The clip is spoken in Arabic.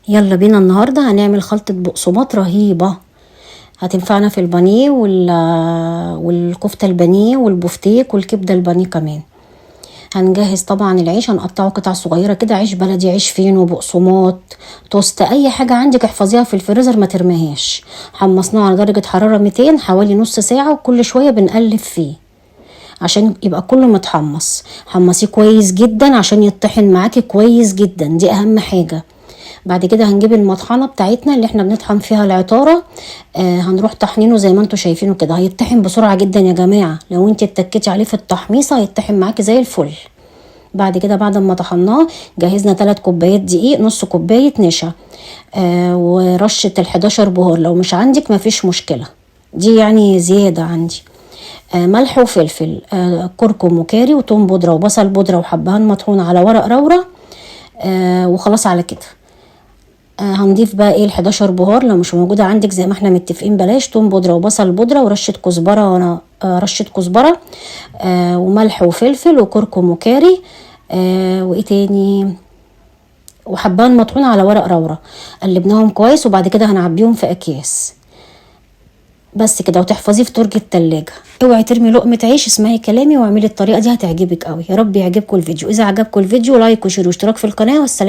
يلا بينا النهاردة هنعمل خلطة بقسماط رهيبة، هتنفعنا في البانيه والكفتة البانيه والبفتيك والكبدة البانيه كمان. هنجهز طبعا العيش، هنقطعه قطع صغيرة كده، عيش بلدي، عيش فينو، بقسماط، توست، اي حاجة عندك احفظيها في الفريزر ما ترميهاش. حمصناه على درجة حرارة 200 حوالي نص ساعة، وكل شوية بنقلب فيه عشان يبقى كله متحمص. حمصيه كويس جدا عشان يطحن معاكي كويس جدا، دي اهم حاجة. بعد كده هنجيب المطحنه بتاعتنا اللي احنا بنطحن فيها العطاره، هنروح طحنينه زي ما انتوا شايفينه كده. هيطحن بسرعه جدا يا جماعه، لو انت اتكيتي عليه في التحميصه هيطحن معاكي زي الفل. بعد كده بعد ما طحناه جهزنا 3 كوبايات دقيق، نص كوبايه نشا، ورشه ال11 بهار، لو مش عندك مفيش مشكله، دي يعني زياده عندي. ملح وفلفل، كركم وكاري وتوم بودره وبصل بودره وحبهان مطحون على ورق رورة، وخلاص على كده. هنضيف بقى ايه ال11 بهار، لو مش موجوده عندك زي ما احنا متفقين بلاش. توم بودره وبصل بودره ورشه كزبره، وانا رشه كزبره، وملح وفلفل وكركم وكاري، وايه تاني، وحبان مطحون على ورق رورة. قلبناهم كويس وبعد كده هنعبيهم في اكياس بس كده، وتحفظيه في درج التلاجة. اوعي ترمي لقمه عيش، اسمعي كلامي واعملي الطريقه دي هتعجبك قوي. يا رب يعجبكم الفيديو. اذا عجبكم الفيديو لايك وشير واشتراك في القناه، والسلام.